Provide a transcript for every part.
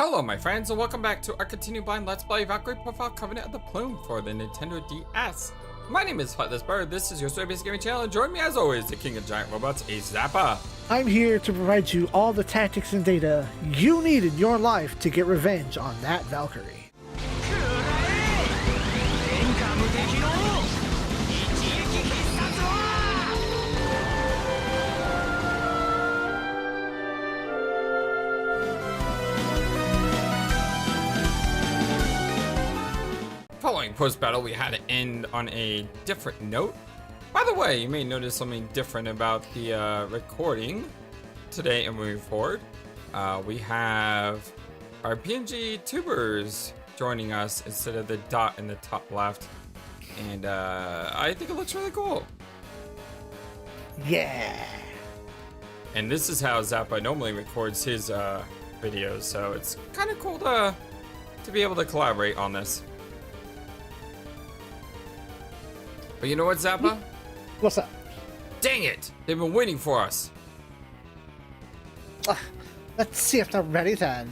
Hello my friends and welcome back to our continued blind Let's Play Valkyrie Profile Covenant of the Plume for the Nintendo DS. My name is FlightlessBird, this is your Seraphic Gaming channel, and join me as always, the king of giant robots, a Zappa. I'm here to provide you all the tactics and data you need in your life to get revenge on that Valkyrie. Following post-battle, we had to end on a different note. By the way, you may notice something different about the recording today and moving forward. We have our PNG tubers joining us instead of the dot in the top left. And I think it looks really cool. Yeah. And this is how Zappa normally records his videos, so it's kind of cool to be able to collaborate on this. But you know what, Zappa? What's up? Dang it! They've been waiting for us. Let's see if they're ready then.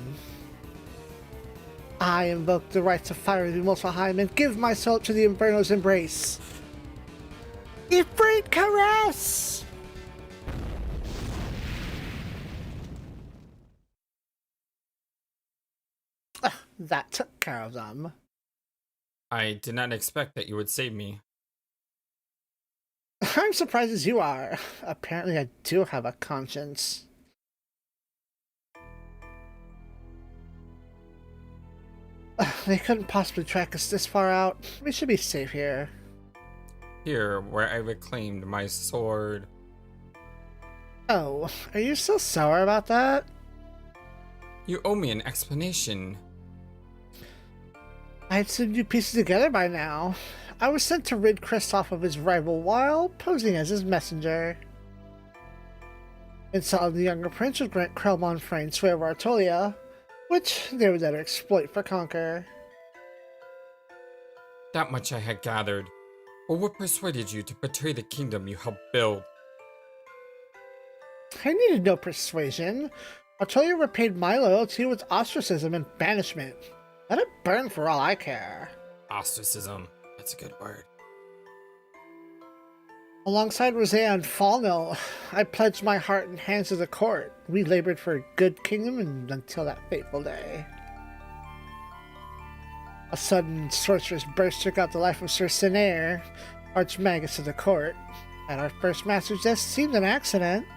I invoke the right to fire the Muspelheim and give myself to the Inferno's embrace. Ifrit caress! That took care of them. I did not expect that you would save me. I'm surprised as you are. Apparently I do have a conscience. They couldn't possibly track us this far out. We should be safe here. Here, where I reclaimed my sword. Oh, are you still sour about that? You owe me an explanation. I had seen you pieced together by now. I was sent to rid Kristoff of his rival while posing as his messenger. Installing the younger prince would grant Krelmon Freyne sway over Artolia, which they would later exploit for conquer. That much I had gathered. But what persuaded you to betray the kingdom you helped build? I needed no persuasion. Artolia repaid my loyalty with ostracism and banishment. Let it burn for all I care. Ostracism. That's a good word. Alongside Rosea and Falnil, I pledged my heart and hands to the court. We labored for a good kingdom and until that fateful day. A sudden sorcerous burst took out the life of Sir Senair, Archmagus of the court. At our first master's death seemed an accident.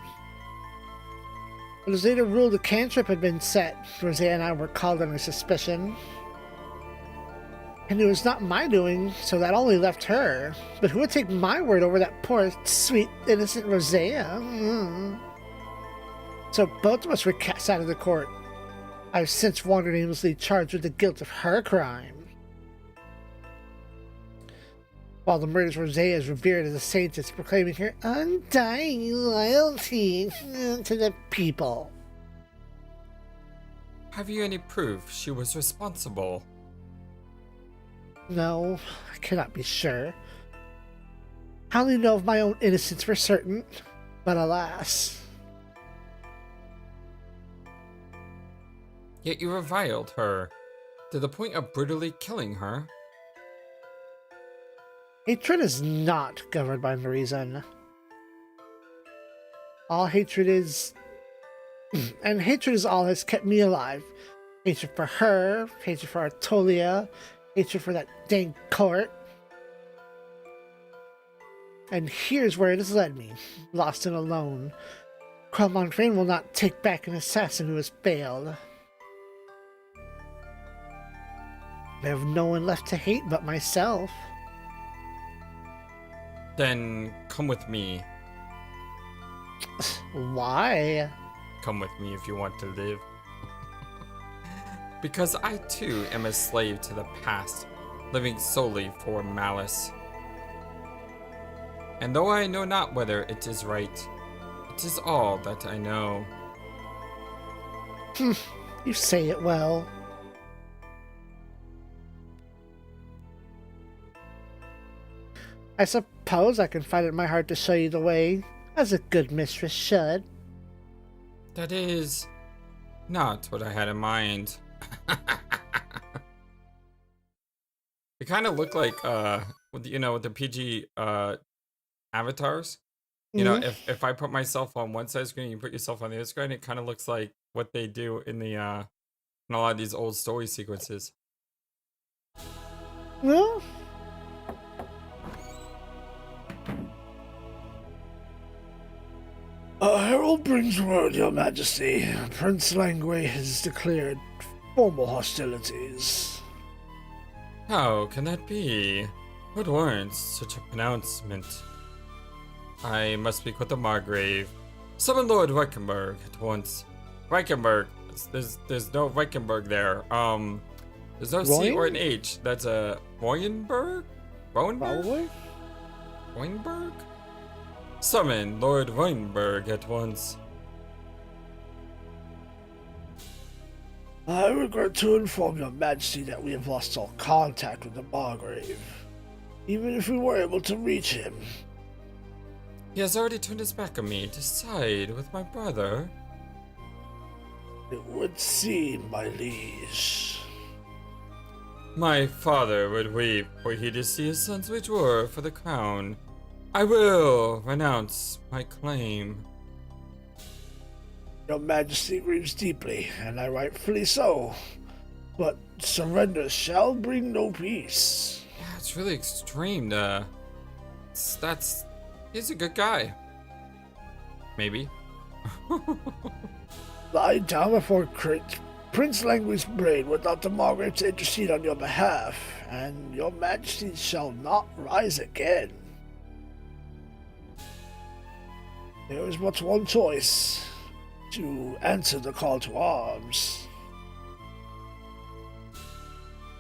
But as later ruled the cantrip had been set, Rosea and I were called under suspicion. And it was not my doing, so that only left her. But who would take my word over that poor, sweet, innocent Rosea? So both of us were cast out of the court. I've since wandered aimlessly charged with the guilt of her crime. While the murderous Rosea is revered as a saintess, proclaiming her undying loyalty to the people. Have you any proof she was responsible? No, I cannot be sure. I only know of my own innocence for certain, but alas. Yet you reviled her, to the point of brutally killing her. Hatred is not governed by reason. All hatred is... and hatred is all has kept me alive. Hatred for her, hatred for Artolia, hatred for that dang court. And here's where it has led me, lost and alone. Krelmon Freyne will not take back an assassin who has failed. I have no one left to hate but myself. Then come with me. Why? Come with me if you want to live. Because I too am a slave to the past, living solely for malice. And though I know not whether it is right, it is all that I know. You say it well. I suppose I can find it in my heart to show you the way, as a good mistress should. That is not what I had in mind. It kind of look like with with the PG avatars. You know, Mhm. if I put myself on one side screen, you put yourself on the other screen, it kind of looks like what they do in the in a lot of these old story sequences. Well, a herald brings word, Your Majesty. Prince Langway has declared formal hostilities. How can that be? What warrants such a pronouncement? I must speak with the Margrave. Summon Lord Reichenberg at once. Reichenberg. There's no Reichenberg there. There's no C or an H. That's a Royenberg? Rowenberg? Probably. Royenberg? Summon Lord Royenberg at once. I regret to inform Your Majesty that we have lost all contact with the Margrave. Even if we were able to reach him. He has already turned his back on me to side with my brother. It would seem, my liege. My father would weep were he to see his sons wage war for the crown. I will renounce my claim. Your Majesty grieves deeply, and I rightfully so. But surrender shall bring no peace. Yeah, it's really extreme. He's a good guy. Maybe. Lie down before Prince Langway's brain without the Margrave to intercede on your behalf, and Your Majesty shall not rise again. There is but one choice, to answer the call to arms.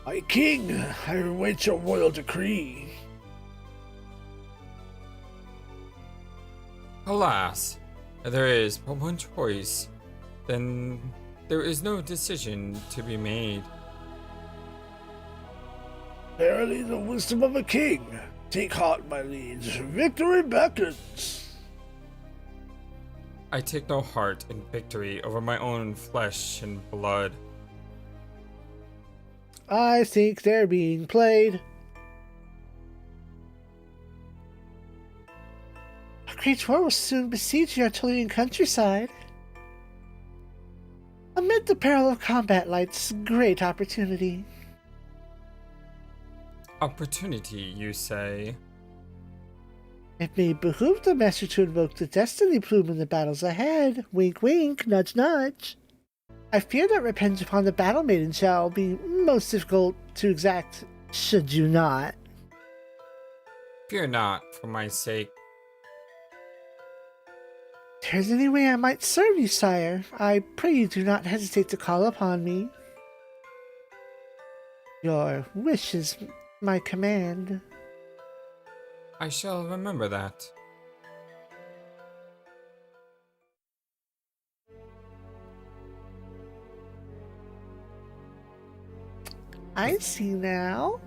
My king, I await your royal decree. Alas, there is but one choice. Then there is no decision to be made. Verily the wisdom of a king. Take heart, my liege. Victory beckons. I take no heart in victory over my own flesh and blood. I think they're being played. A great war will soon besiege the Artolian countryside. Amid the peril of combat lies great opportunity. Opportunity, you say? It may behoove the master to invoke the Destiny Plume in the battles ahead. Wink wink, nudge nudge. I fear that revenge upon the Battle Maiden shall be most difficult to exact, should you not. Fear not, for my sake. If there's any way I might serve you, sire, I pray you do not hesitate to call upon me. Your wish is my command. I shall remember that. I see now.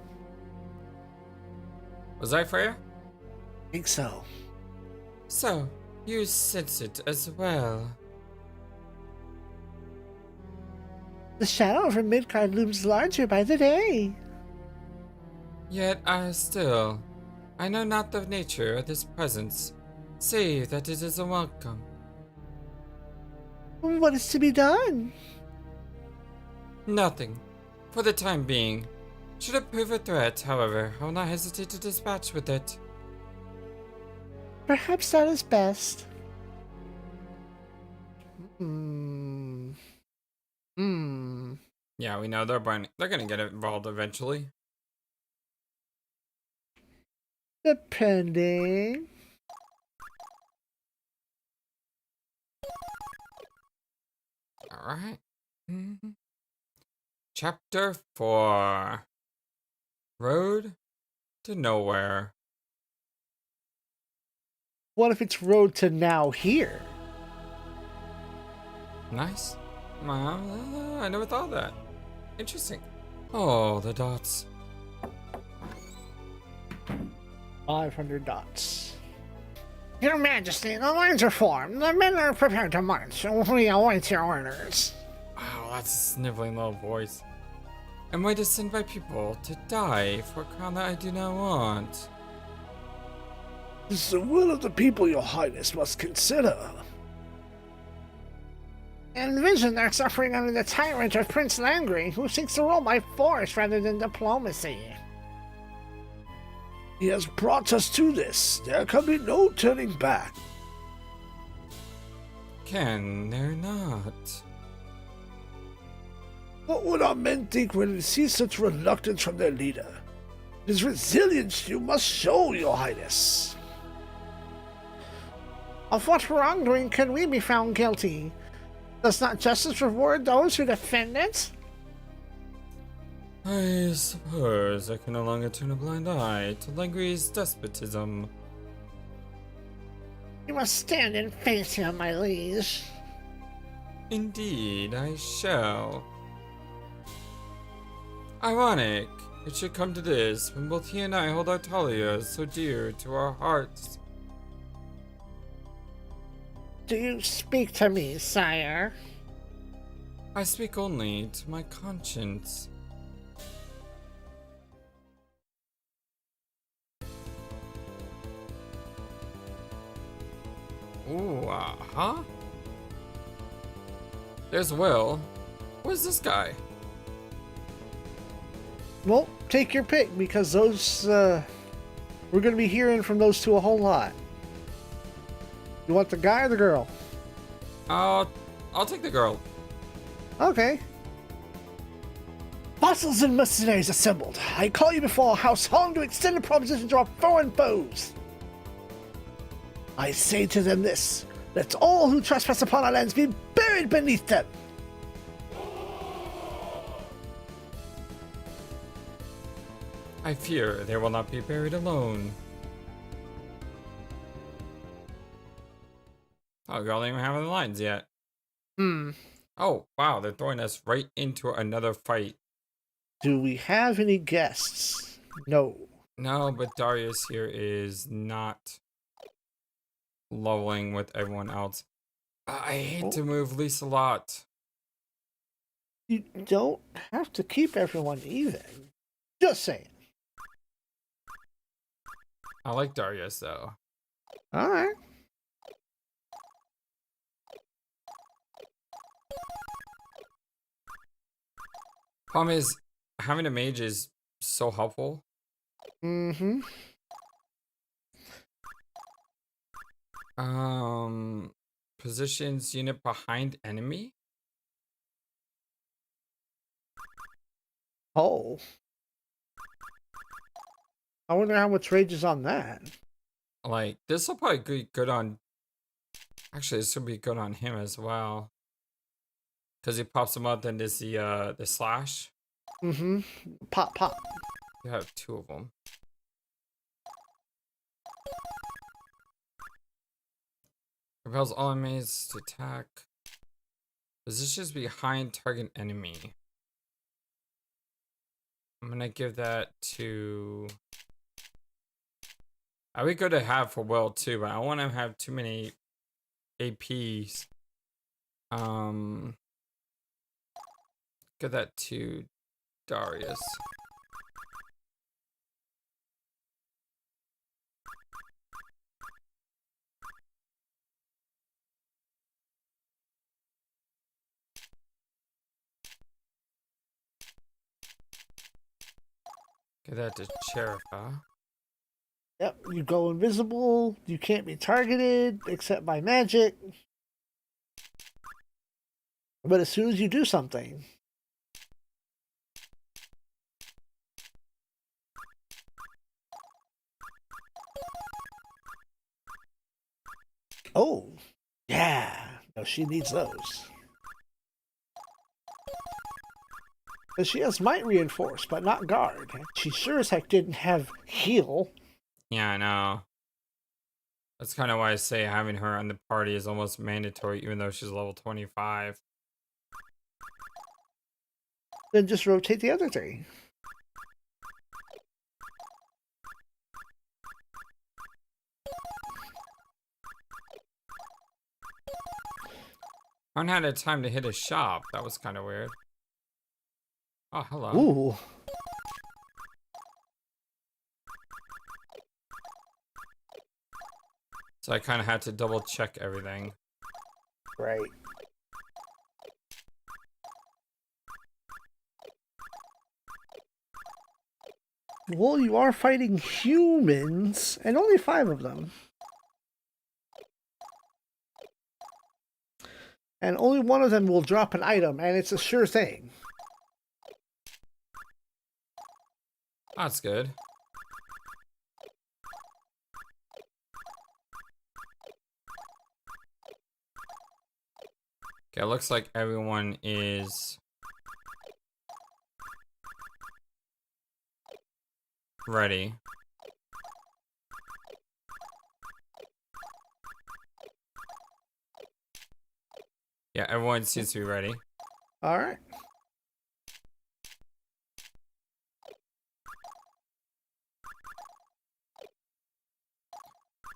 Was I Freya? I think so. So, you sense it as well. The shadow over Midgard looms larger by the day. Yet, still, I know not the nature of this presence, save that it is a welcome. What is to be done? Nothing, for the time being. Should it prove a threat, however, I will not hesitate to dispatch with it. Perhaps that is best. Yeah, we know they're gonna get involved eventually. Depending. Alright. Chapter 4. Road to Nowhere. What if it's road to now here? Nice. I never thought of that. Interesting. Oh, the dots. 500 dots. Your Majesty, the lines are formed. The men are prepared to march. We await your orders. Wow, that's a sniveling little voice. Am I to send my people to die for a crown that I do not want? It is the will of the people your highness must consider. Envision their suffering under the tyrant of Prince Langry, who seeks to rule by force rather than diplomacy. He has brought us to this. There can be no turning back. Can there not? What would our men think when they see such reluctance from their leader? It is resilience you must show, your highness. Of what wrongdoing could we be found guilty? Does not justice reward those who defend it? I suppose I can no longer turn a blind eye to Langry's despotism. You must stand and face him, my liege. Indeed, I shall. Ironic, it should come to this when both he and I hold our Talia so dear to our hearts. Do you speak to me, sire? I speak only to my conscience. Ooh, huh? There's Will. Where's this guy? Well, take your pick, because those, we're gonna be hearing from those two a whole lot. You want the guy or the girl? I'll take the girl. Okay. Vassals and mercenaries assembled, I call you before our house home to extend a proposition to our foreign foes. I say to them this, let all who trespass upon our lands be buried beneath them. I fear they will not be buried alone. Oh, girl, don't even have any lines yet. Oh, wow, they're throwing us right into another fight. Do we have any guests? No. No, but Darius here is not leveling with everyone else. I hate to move Liselotte. You don't have to keep everyone even. Just saying. I like Darius, though. Alright. Problem is, having a mage is so helpful. Mm-hmm. Positions unit behind enemy? Oh. I wonder how much rage is on that. Like, this will probably be good on... Actually, this will be good on him as well. Because he pops him up, then there's the slash. Mm-hmm. Pop, pop. You have two of them. Repels all enemies to attack. Positions behind target enemy. I'm gonna give that to... I would go to have for Will too, but I don't want to have too many APs. Give that to Darius. Give that to Cherifa. Yep, you go invisible. You can't be targeted except by magic. But as soon as you do something... Oh, yeah. No, she needs those. Because she has might reinforce, but not guard. She sure as heck didn't have heal. Yeah, I know. That's kind of why I say having her on the party is almost mandatory, even though she's level 25. Then just rotate the other three. I haven't had time to hit a shop. That was kind of weird. Oh, hello. Ooh. So I kind of had to double check everything. Right. Well, you are fighting humans, and only 5 of them. And only one of them will drop an item, and it's a sure thing. That's good. Okay, it looks like everyone is ready. Yeah, everyone seems to be ready. All right.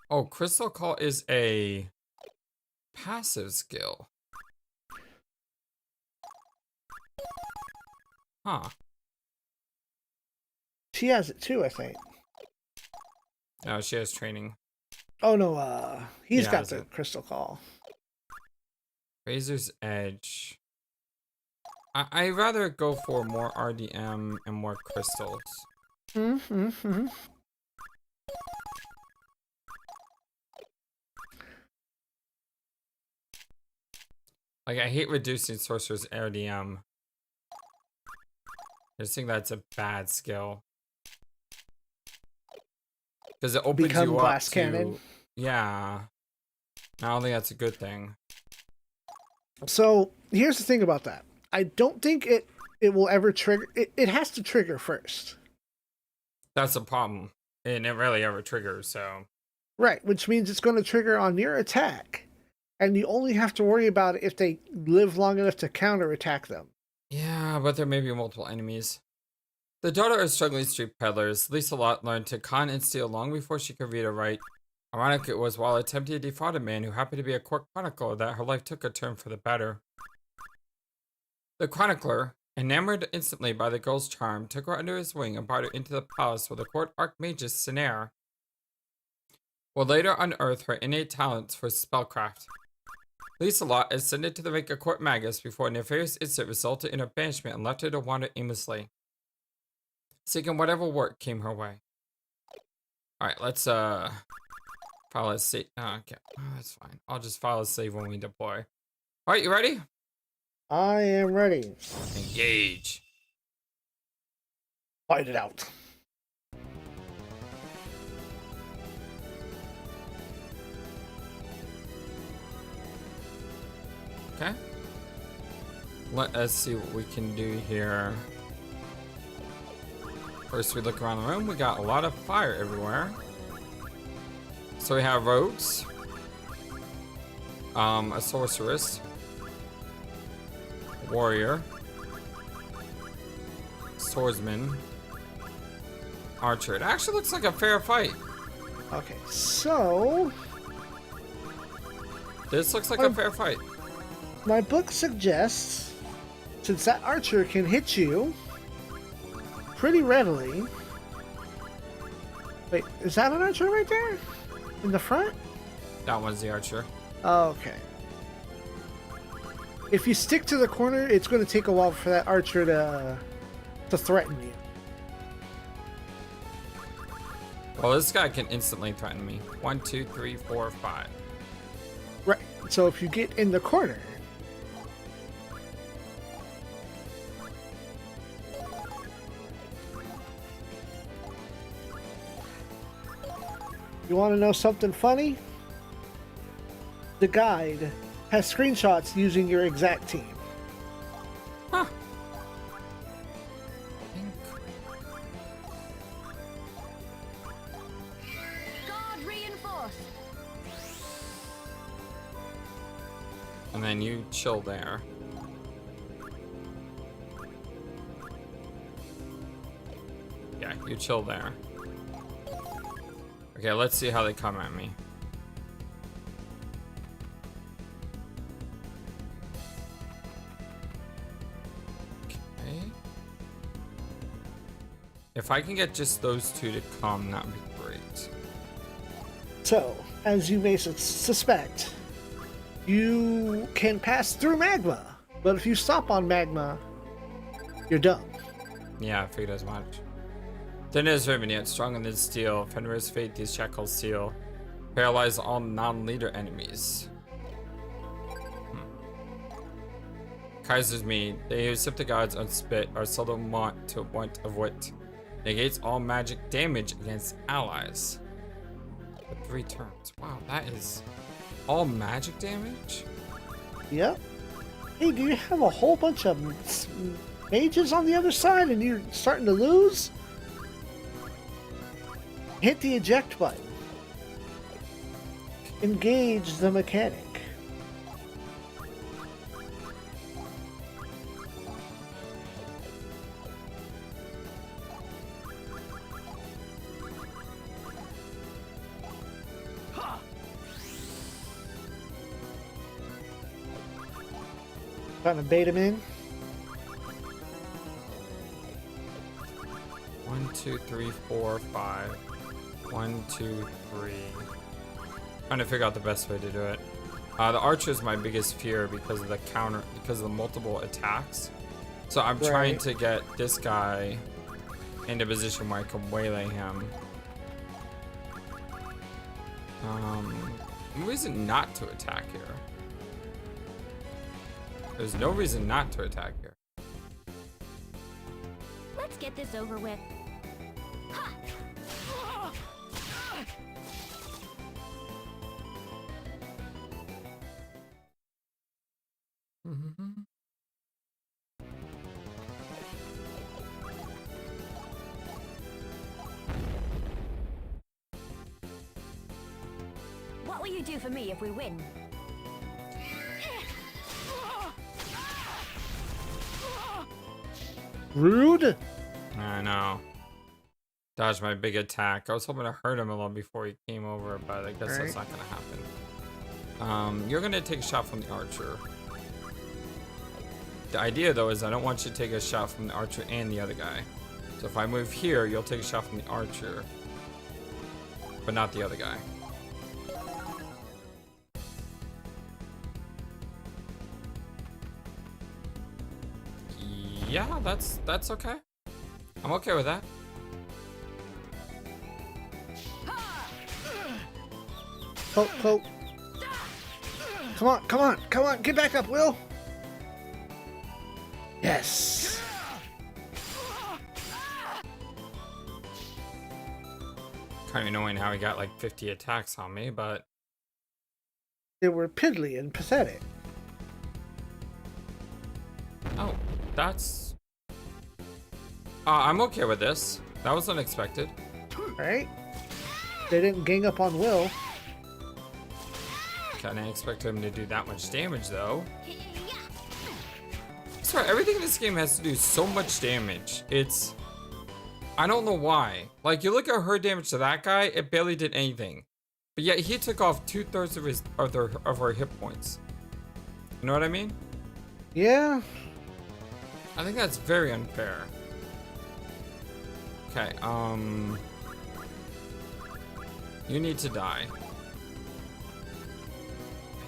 Oh, Crystal Call is a passive skill. Huh. She has it too, I think. No, she has training. Oh no, he's Yeah, got is the it? crystal call. Razor's Edge. I'd rather go for more RDM and more crystals. Mm-hmm. Like, I hate reducing Sorcerer's RDM. I just think that's a bad skill. Because it opens Become you up glass to... cannon. Yeah. I don't think that's a good thing. So here's the thing about that. I don't think it will ever trigger. It has to trigger first. That's a problem. And it rarely ever triggers, so... Right, which means it's going to trigger on your attack. And you only have to worry about it if they live long enough to counterattack them. Yeah, but there may be multiple enemies. The daughter of struggling street peddlers, Liselotte learned to con and steal long before she could read or write. Ironic it was while attempting to defraud a man who happened to be a court chronicler that her life took a turn for the better. The chronicler, enamored instantly by the girl's charm, took her under his wing and brought her into the palace where the court archmage's Sennair will later unearth her innate talents for spellcraft. Liselotte ascended to the rank of court magus before a nefarious incident resulted in her banishment and left her to wander aimlessly, seeking whatever work came her way. Alright, let's file a save. Oh, okay, that's fine. I'll just file a save when we deploy. Alright, you ready? I am ready. Engage. Fight it out. Okay. Let us see what we can do here. First, we look around the room. We got a lot of fire everywhere. So we have rogues, a sorceress, warrior, swordsman, archer. It actually looks like a fair fight. Okay, so This looks like a fair fight. my book suggests, since that archer can hit you pretty readily. Wait, is that an archer right there? In the front? That one's the archer. Okay. If you stick to the corner, it's going to take a while for that archer to threaten you. Well, this guy can instantly threaten me. 1, 2, 3, 4, 5. Right. So if you get in the corner, you want to know something funny? The guide has screenshots using your exact team. Huh. Guard reinforced. And then you chill there. Yeah, you chill there. Okay, let's see how they come at me. If I can get just those two to come, that would be great. So, as you may suspect, you can pass through magma, but if you stop on magma, you're done. Yeah, I figured as much. Thin as ribbon, yet stronger than steel. Fenrir's fate, these shackles seal. Paralyze all non-leader enemies. Kaiser's mead. They who sip the gods on spit are seldom wont to want of wit. Negates all magic damage against allies. For 3 turns. Wow, that is all magic damage? Yep. Hey, do you have a whole bunch of mages on the other side and you're starting to lose? Hit the eject button. Engage the mechanic. Trying to bait him in. 1, 2, 3, 4, 5. 1, 2, 3. Trying to figure out the best way to do it. The archer is my biggest fear because of the because of the multiple attacks. So I'm trying to get this guy in a position where I can waylay him. No reason not to attack here. There's no reason not to attack here. Let's get this over with. What will you do for me if we win? Rude. I know. Dodged my big attack. I was hoping to hurt him a little before he came over, but I guess that's not gonna happen. You're gonna take a shot from the archer. The idea though is I don't want you to take a shot from the archer and the other guy. So if I move here, you'll take a shot from the archer, but not the other guy. Yeah, that's okay. I'm okay with that. Poke, poke. Come on, come on, come on. Get back up, Will. Yes. Kind of annoying how he got like 50 attacks on me, but They were piddly and pathetic. oh, that's I'm okay with this. That was unexpected. Right? They didn't gang up on Will. Kinda expect him to do that much damage though. Sorry, everything in this game has to do so much damage. I don't know why. Like, you look at her damage to that guy, it barely did anything. But yet he took off 2/3 of her hit points. You know what I mean? Yeah. I think that's very unfair. Okay, you need to die.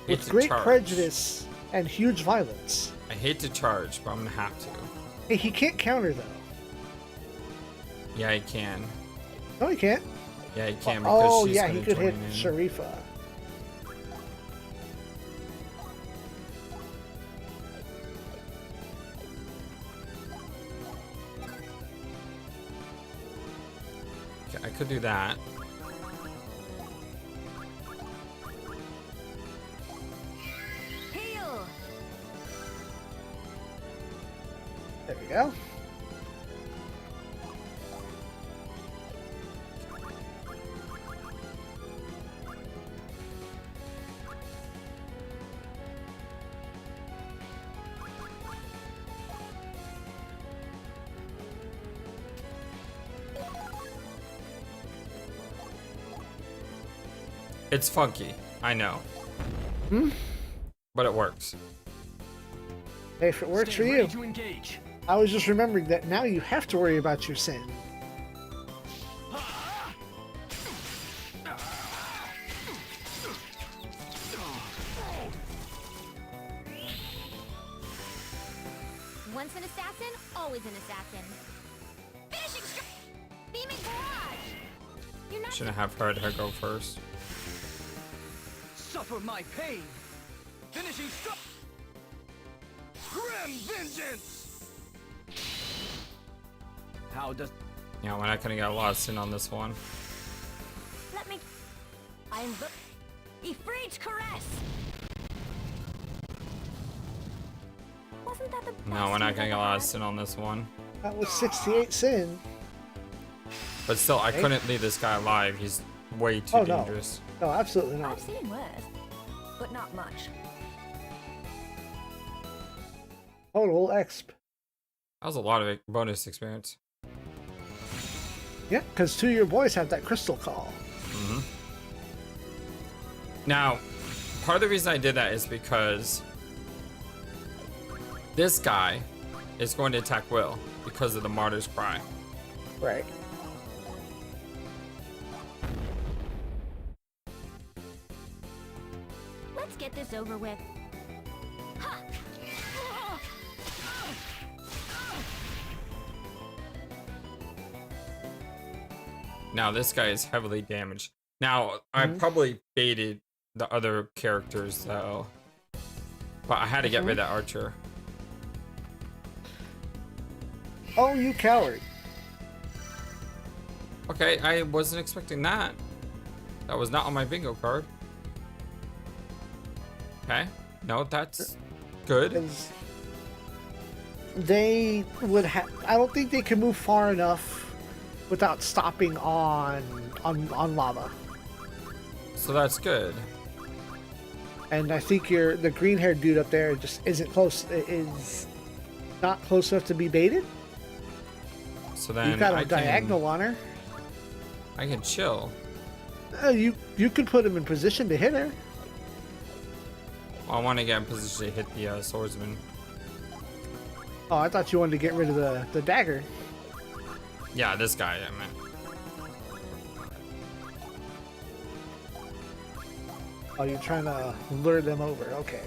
With great prejudice and huge violence. I hate to charge, but I'm gonna have to. Hey, he can't counter though. Yeah, he can. No, he can't. Yeah, he can because Oh, she's yeah, gonna he could join hit in. Sharifa. Okay, I could do that. Heal. There we go. It's funky, I know. But it works. Hey, if it works for you. I was just remembering that now you have to worry about your sin. always an assassin. Finishing strike! Beaming barrage! You're not Shouldn't have heard her go first. Suffer my pain. Finishing strike. Grim vengeance. How does? Yeah, we're not gonna get lost in on this one. Let me. I invoke. Ifrit's caress! Wasn't that the best No, we're not you've gonna get ever lost had? in on this one. That was 68 sin. But still, I couldn't leave this guy alive. He's way too Oh, no. dangerous. No, absolutely not. I've seen worse, but not much. Total exp. That was a lot of bonus experience. Yeah, because two of your boys have that crystal call. Now, part of the reason I did that is because this guy is going to attack Will because of the Martyr's Cry. Right. Let's get this over with. Ha! Now, this guy is heavily damaged. Now, I probably baited the other characters, though. But I had to get rid of that archer. Oh, you coward. Okay, I wasn't expecting that. That was not on my bingo card. Okay. No, that's good. Because they would have. I don't think they can move far enough without stopping on lava. So that's good. And I think the green-haired dude up there just isn't close. Is not close enough to be baited. So then You've got a I diagonal on her. I can chill. You could put him in position to hit her. Well, I want to get in position to hit the swordsman. Oh, I thought you wanted to get rid of the dagger. Yeah, this guy, I meant. Oh, you're trying to lure them over. Okay.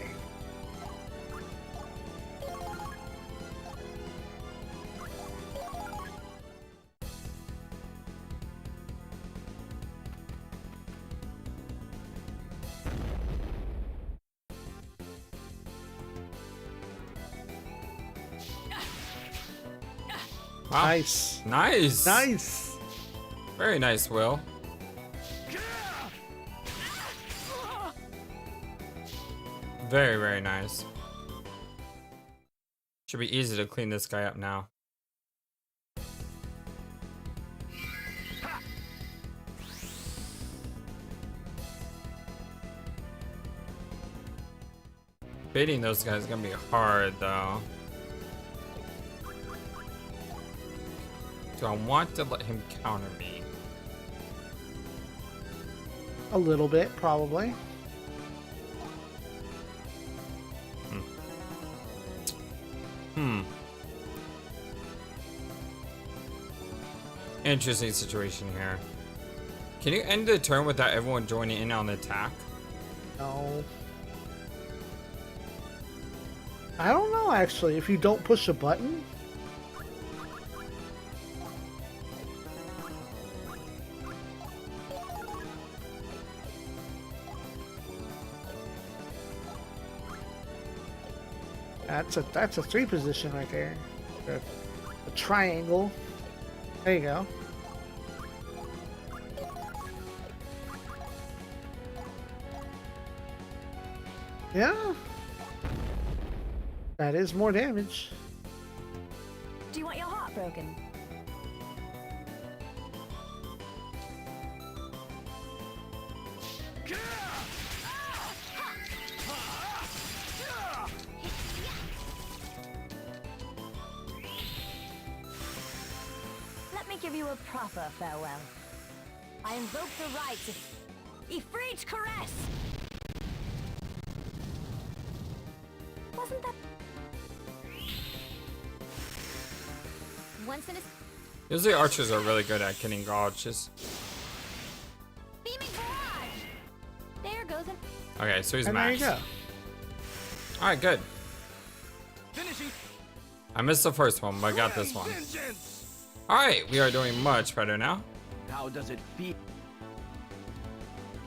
Wow. Nice. Nice. Nice. Very nice, Will. Very, very nice. Should be easy to clean this guy up now. Baiting those guys is gonna be hard, though. Do I want to let him counter me? A little bit, probably. Interesting situation here. Can you end the turn without everyone joining in on the attack? No. I don't know, actually. If you don't push a button. That's a 3 position right there. A triangle. There you go. Yeah. That is more damage. Do you want your heart broken? Let me give you a proper farewell. I invoke the rights of Ifrit's caress. Wasn't that once in a Usually archers are really good at getting gouges. beaming barrage? There goes an Okay, so he's And there you maxed. go. Alright, good. Finishing. I missed the first one, but I got this one. Vengeance! Alright, we are doing much better now. How does it feel?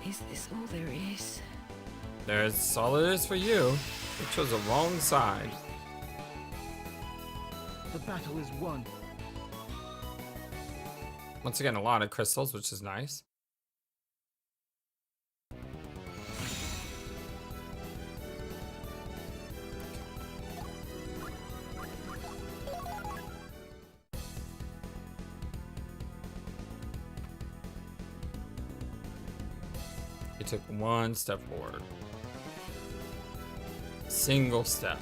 Is this all there is? There's all it is for you. You chose the wrong side. The battle is won. Once again, a lot of crystals, which is nice. You took one step forward. Single step.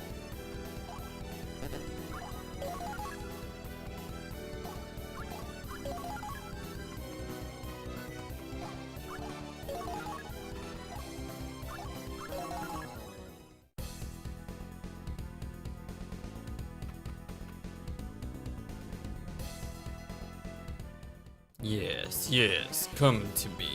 Yes, yes, come to me.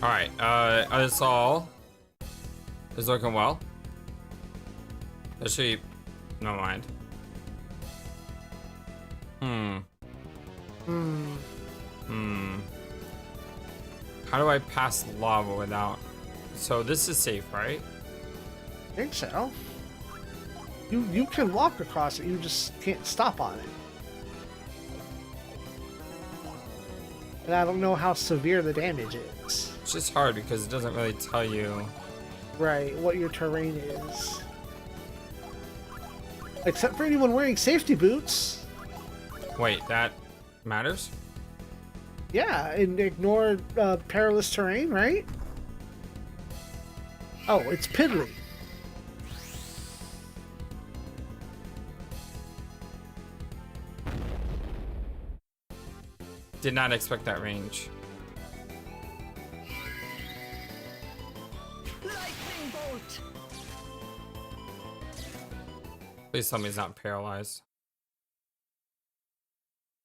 Alright, this all is looking well. Actually, no mind. How do I pass lava without... So this is safe, right? I think so. You can walk across it, you just can't stop on it. And I don't know how severe the damage is. It's just hard because it doesn't really tell you. Right, what your terrain is. Except for anyone wearing safety boots. Wait, that matters? Yeah, and ignore perilous terrain, right? Oh, it's piddly. Did not expect that range. Lightning bolt! Please tell me he's not paralyzed.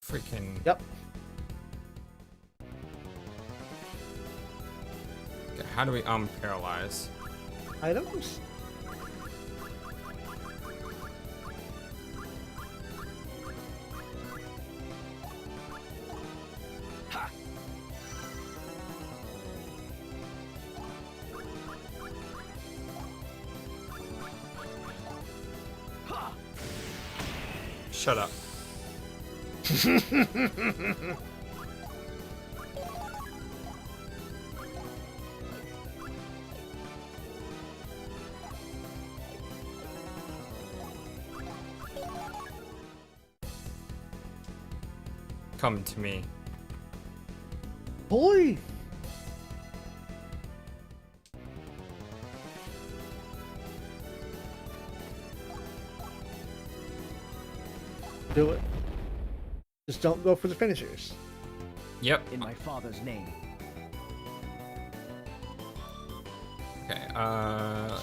Freaking... Yep. Okay, how do we unparalyze? Items? Shut up. Come to me. Boy! Do it. Just don't go for the finishers. Yep. In my father's name. Okay, Firestorm!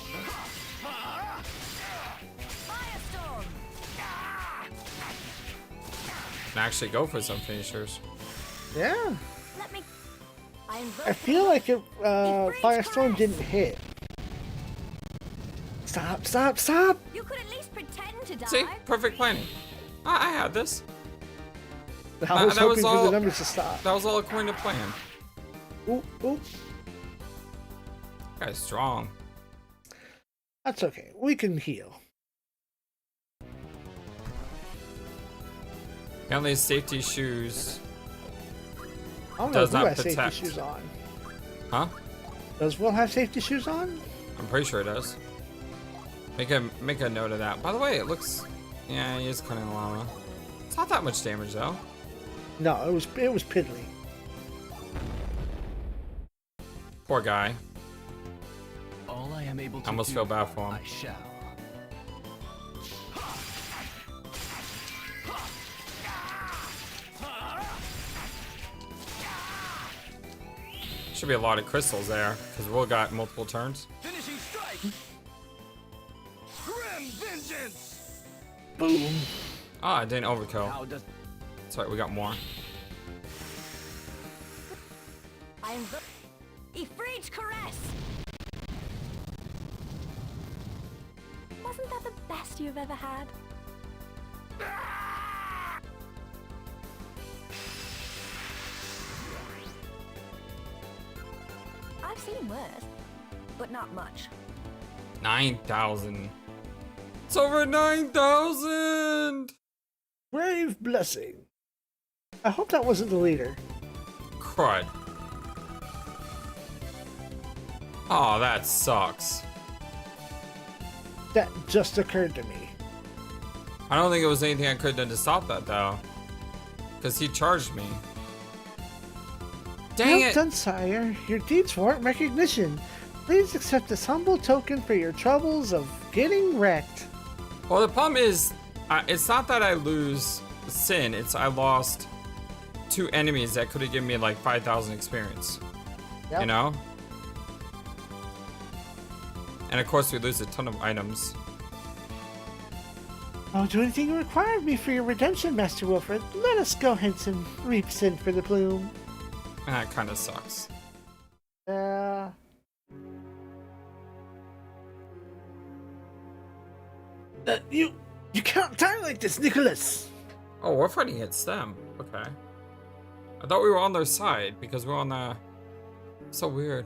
can actually go for some finishers. Yeah. Let me... I feel like it, Firestorm didn't hit. Stop, stop, stop! You could at least pretend to die. See? Perfect planning. I had this. I was that hoping was for all- the numbers to stop. That was all according to plan. Ooh, ooh. Guy's strong. That's okay. We can heal. Apparently safety shoes. I don't know Does if Will not has safety protect. shoes on. Huh? Does Will have safety shoes on? I'm pretty sure it does. Make a note of that. By the way, it looks... Yeah, he is kind of lava. It's not that much damage though. No, it was piddly. Poor guy. All I am able to I almost do, feel bad for him. I shall. Should be a lot of crystals there, because Will got multiple turns. Finishing strike! Grim vengeance! Boom. Ah, I didn't overkill. How does That's right, we got more. I invoke Ifrit's caress. Wasn't that the best you've ever had? I've seen worse, but not much. 9,000. It's over 9,000! Brave blessing. I hope that wasn't the leader. Crud. Oh, that sucks. That just occurred to me. I don't think it was anything I could have done to stop that, though. Because he charged me. Dang Well it! done, sire. Your deeds warrant recognition. Please accept this humble token for your troubles of getting wrecked. Well, the problem is, it's not that I lose sin, it's I lost 2 enemies that could have given me like 5,000 experience. Yep. You know? And of course we lose a ton of items. I'll do anything you require of me for your redemption, Master Wylfred. Let us go hence and reap sin for the plume. That kind of sucks. You can't die like this, Nicolas! Oh, we're fighting against them. Okay. I thought we were on their side because we're on the... So weird.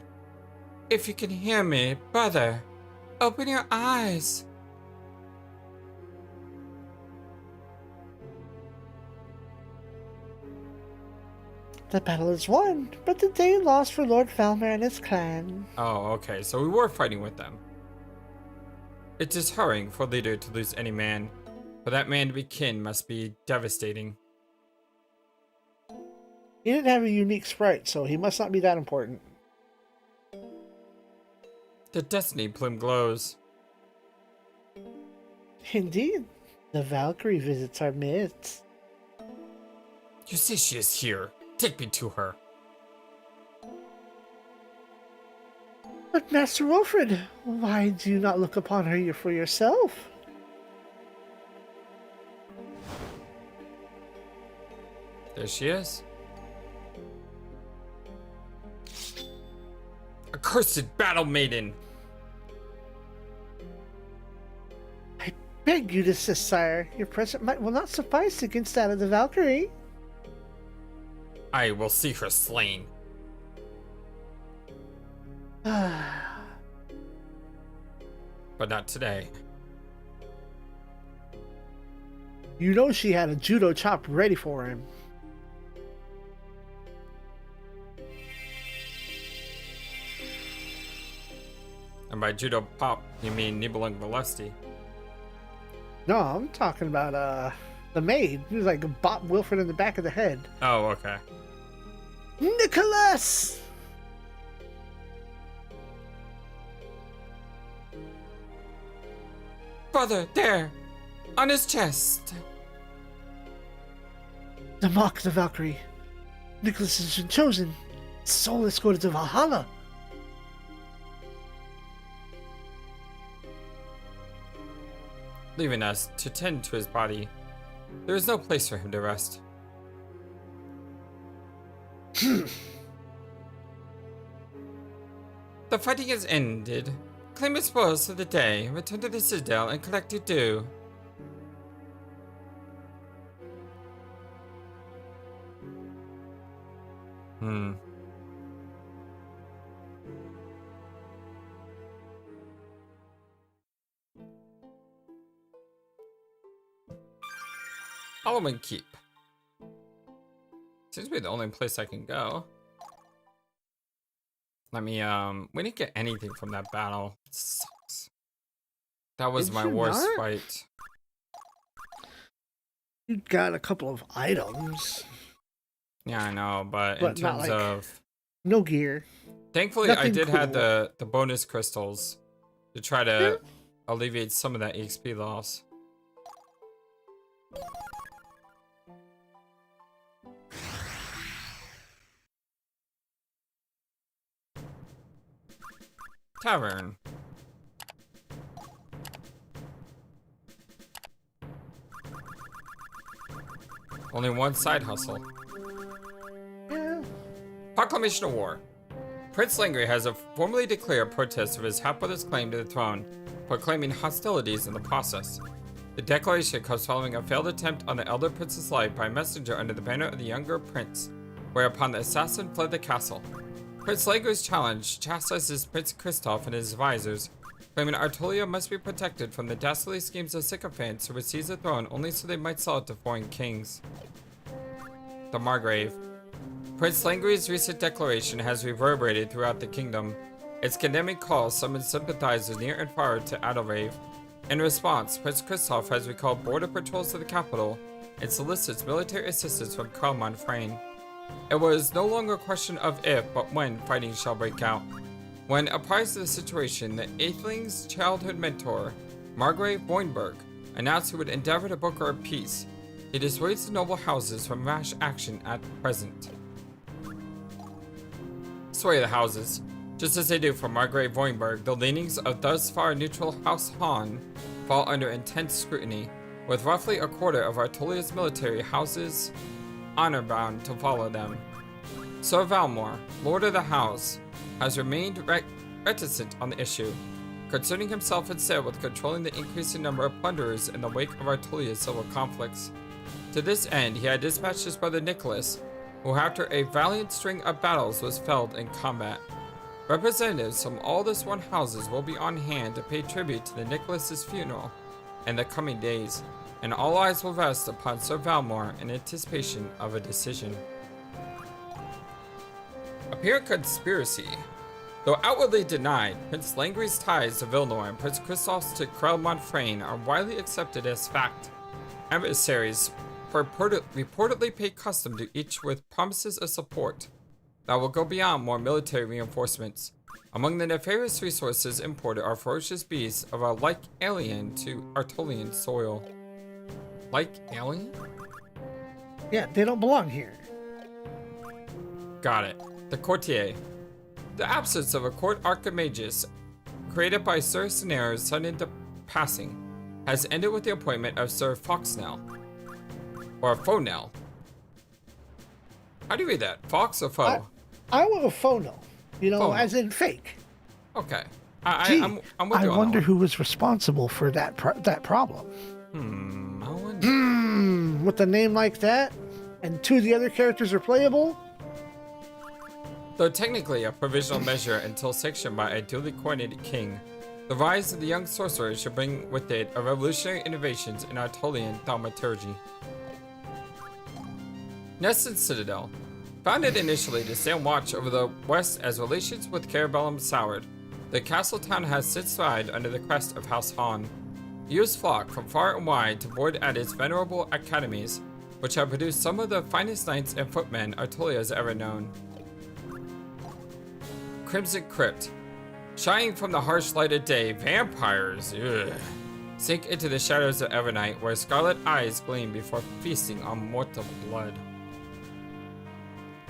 If you can hear me, brother, open your eyes. The battle is won, but the day lost for Lord Falmer and his clan. Oh, okay. So we were fighting with them. It is hurrying for leader to lose any man. For that man to be kin must be devastating. He didn't have a unique sprite, so he must not be that important. The Destiny Plume glows. Indeed, the Valkyrie visits our midst. You say she is here. Take me to her. But Master Wylfred, why do you not look upon her for yourself? There she is. Accursed battle maiden. I beg you to desist, sire. Your present might will not suffice against that of the Valkyrie. I will see her slain. But not today. You know she had a judo chop ready for him. And by judo pop, you mean Nibbling Valesti. No, I'm talking about the maid. He was like bop Wylfred in the back of the head. Oh, okay. Nicolas! Brother, there! On his chest! The mark of the Valkyrie. Nicolas has been chosen. His soul escorted to Valhalla. Leaving us to tend to his body. There is no place for him to rest. The fighting is ended. Claim your spoils for the day, return to the citadel, and collect your due. Halloween Keep. Seems to be the only place I can go. Let me, we didn't get anything from that battle. It sucks. That was Did my you worst not? fight. You got a couple of items. Yeah, I know, but in But not terms like- of... No gear. Thankfully, I nothing did have cool. the bonus crystals to try to alleviate some of that EXP loss. Tavern. Only one side hustle. Yeah. Proclamation of War. Prince Langry has formally declared protest of his half-brother's claim to the throne, proclaiming hostilities in the process. The declaration comes following a failed attempt on the elder prince's life by a messenger under the banner of the younger prince, whereupon the assassin fled the castle. Prince Langry's challenge chastises Prince Kristoff and his advisors, claiming Artolia must be protected from the dastardly schemes of sycophants who would seize the throne only so they might sell it to foreign kings. The Margrave. Prince Langry's recent declaration has reverberated throughout the kingdom. Its condemning calls summoned sympathizers near and far to Adalrave. In response, Prince Kristoff has recalled border patrols to the capital and solicits military assistance from Karl Freyne. It was no longer a question of if, but when fighting shall break out. When apprised of the situation, the Aetheling's childhood mentor, Margrave Boinberg, announced he would endeavor to broker a peace. He dissuades the noble houses from rash action at present. Sway the houses. Just as they do for Margrave Boinberg, the leanings of thus far neutral House Hahn fall under intense scrutiny, with roughly a quarter of Artolia's military houses honor-bound to follow them. Sir Valmor, Lord of the House, has remained reticent on the issue, concerning himself instead with controlling the increasing number of plunderers in the wake of Artolia's civil conflicts. To this end, he had dispatched his brother Nicolas, who after a valiant string of battles was felled in combat. Representatives from all the sworn houses will be on hand to pay tribute to the Nicolas's funeral in the coming days, and all eyes will rest upon Sir Valmor in anticipation of a decision. Apparent conspiracy. Though outwardly denied, Prince Langry's ties to Vilnor and Prince Kristoff's to Krelmont Freyne are widely accepted as fact. Adversaries reportedly pay custom to each with promises of support that will go beyond more military reinforcements. Among the nefarious resources imported are ferocious beasts of a like alien to Artolian soil. Like alien? Yeah, they don't belong here. Got it. The Courtier. The absence of a court archimagus created by Sir Senare's sudden passing has ended with the appointment of Sir Foxnell. Or Fonel. How do you read that? Fox or Foe? I want a phono. You know, Phono. as in fake. Okay. Gee, I'm with you I on wonder that who was responsible for that problem. one. I wonder. With a name like that, and two of the other characters are playable. Though technically a provisional measure until sanctioned by a duly coordinated king, the rise of the young sorcerer should bring with it a revolutionary innovations in Artolian thaumaturgy. Neston Citadel. Founded initially to stand watch over the west as relations with Carabellum soured, the castle town has since thrived under the crest of House Hahn. Youths flock from far and wide to board at its venerable academies, which have produced some of the finest knights and footmen Artolia has ever known. Crimson Crypt. Shining from the harsh light of day, vampires sink into the shadows of Evernight, where scarlet eyes gleam before feasting on mortal blood.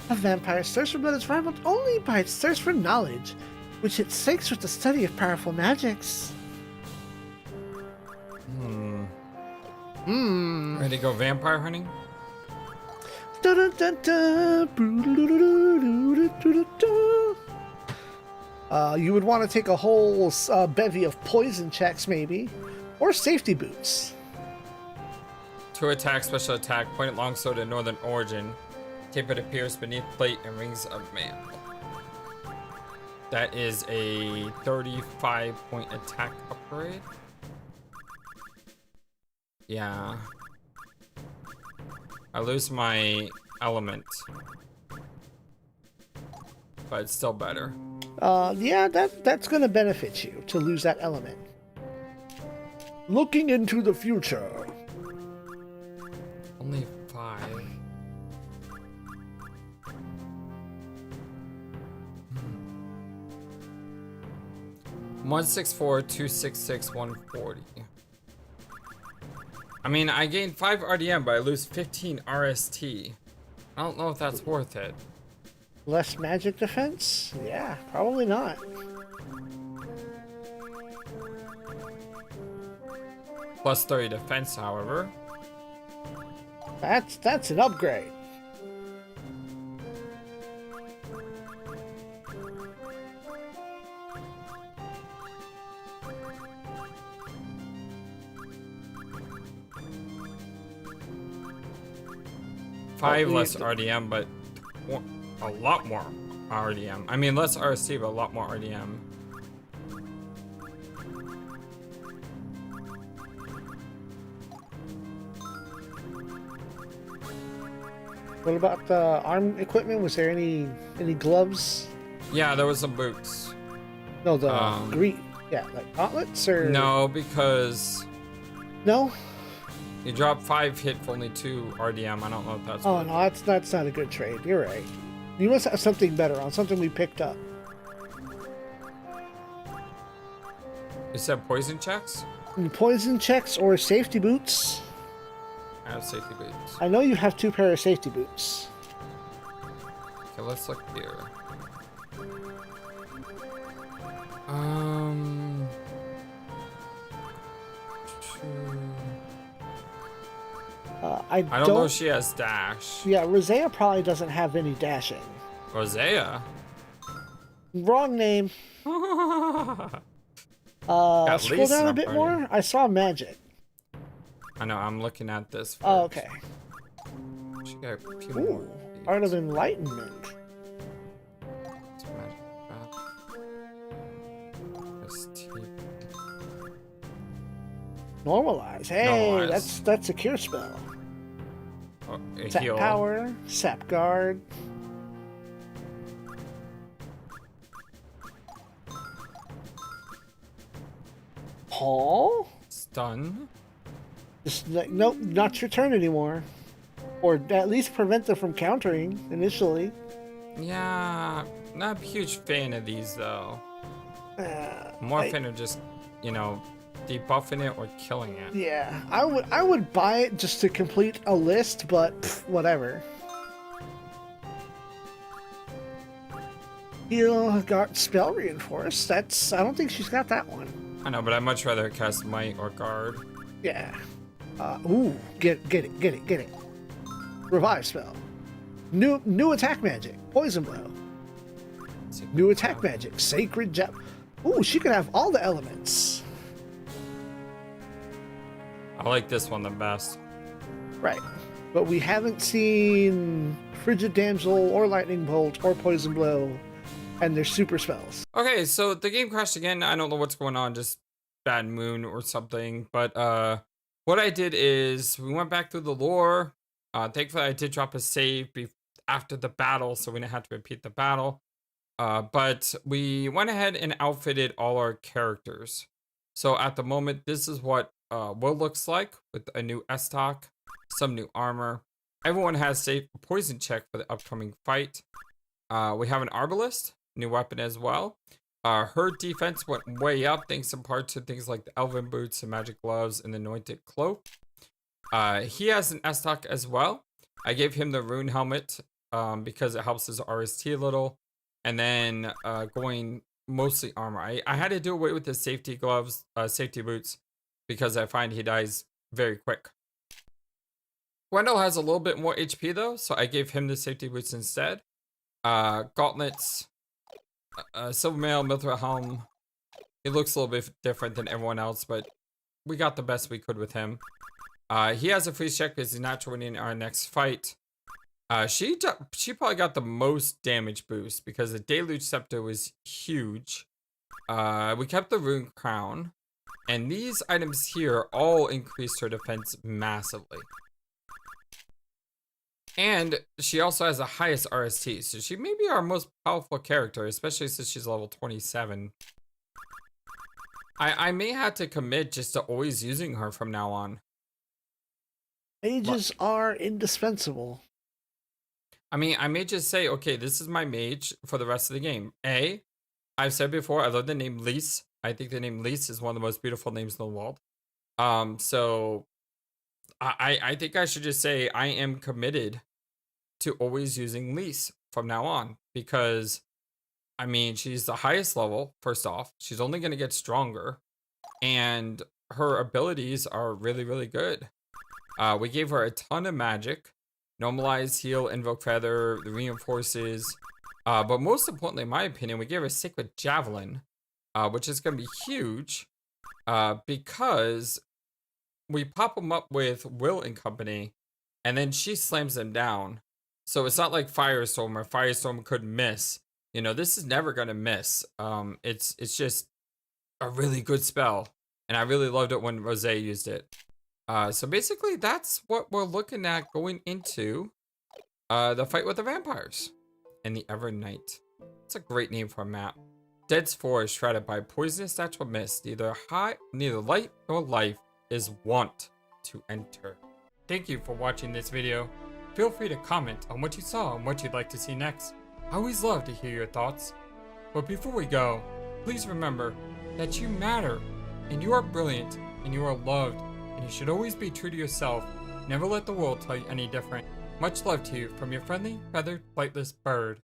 A vampire's thirst for blood is rivaled only by its thirst for knowledge, which it seeks with the study of powerful magics. Ready to go vampire hunting? You would want to take a whole bevy of poison checks, maybe, or safety boots. 2 attack, special attack, pointed longsword of northern origin. Tapered appears beneath plate and rings of mail. That is a 35-point attack upgrade. Yeah. I lose my element. But it's still better. Yeah, that's going to benefit you to lose that element. Looking into the future. Only 5. 164, 266, 140. I mean, I gain 5 RDM, but I lose 15 RST. I don't know if that's worth it. Less magic defense? Yeah, probably not. Plus 30 defense, however. That's an upgrade. 5 less RDM, but a lot more RDM. I mean, less RST, but a lot more RDM. What about the arm equipment? Was there any gloves? Yeah, there was some boots. No, the green. Yeah, like gauntlets or No, because no. you drop 5 hit for only 2 RDM. I don't know if that's. Oh good. no, that's not a good trade. You're right. You must have something better on something we picked up. You said poison checks? Poison checks or safety boots. I have safety boots. I know you have 2 pair of safety boots. Okay, let's look here. I don't know if she has dash. Yeah, Rosea probably doesn't have any dashing. Rosea? Wrong name. Got Scroll down a bit more. I saw magic. I know, I'm looking at this first. Oh, okay. She got a few Ooh, more. Art of Enlightenment. It's magic bath. ST. Normalize. Hey, Normalize. that's a cure spell. Oh, a Sap heal. power, sap guard. Paul? Stun. Just like, nope, not your turn anymore. Or at least prevent them from countering initially. Yeah, not a huge fan of these though. More fan of just, you know, debuffing it or killing it. Yeah, I would buy it just to complete a list, but whatever. Heal got spell reinforced. I don't think she's got that one. I know, but I'd much rather cast Might or Guard. Yeah. Ooh, get it. Revive spell. New attack magic. Poison blow. New attack magic. Sacred jab. Ooh, she could have all the elements. I like this one the best. Right. But we haven't seen Frigid Damsel or Lightning Bolt or Poison Blow and their super spells. Okay, so the game crashed again. I don't know what's going on, just bad moon or something. But what I did is we went back through the lore. Thankfully, I did drop a save after the battle, so we didn't have to repeat the battle. But we went ahead and outfitted all our characters. So at the moment, this is what Will looks like with a new S-Stock, some new armor. Everyone has safe poison check for the upcoming fight. We have an Arbalist, new weapon as well. Her defense went way up thanks in part to things like the Elven Boots, the Magic Gloves, and the Anointed Cloak. He has an S-Stock as well. I gave him the Rune Helmet because it helps his RST a little. And then going mostly armor. I had to do away with the safety gloves, safety boots, because I find he dies very quick. Gwendol has a little bit more HP though, so I gave him the safety boots instead. Gauntlets, Silver Mail, Mithril Helm. He looks a little bit different than everyone else, but we got the best we could with him. He has a freeze check because he's not winning our next fight. She probably got the most damage boost because the Deluge Scepter was huge. We kept the Rune Crown. And these items here all increased her defense massively. And she also has the highest RST, so she may be our most powerful character, especially since she's level 27. I may have to commit just to always using her from now on. Mages are indispensable. I mean, I may just say, okay, this is my mage for the rest of the game. I've said before, I love the name Lise. I think the name Lise is one of the most beautiful names in the world. So I think I should just say I am committed to always using Lise from now on because, I mean, she's the highest level, first off. She's only going to get stronger, and her abilities are really, really good. We gave her a ton of magic. Normalize, heal, invoke feather, the reinforces. But most importantly, in my opinion, we gave her Sacred Javelin, which is going to be huge because we pop them up with Will and company, and then she slams them down. So it's not like Firestorm or Firestorm could miss. You know, this is never gonna miss. It's just a really good spell, and I really loved it when Rose used it. So basically, that's what we're looking at going into the fight with the vampires and the Evernight. It's a great name for a map. Dense forest shrouded by poisonous natural mist. Neither light nor life is wont to enter. Thank you for watching this video. Feel free to comment on what you saw and what you'd like to see next. I always love to hear your thoughts. But before we go, please remember that you matter, and you are brilliant, and you are loved, and you should always be true to yourself. Never let the world tell you any different. Much love to you from your friendly, feathered, flightless bird.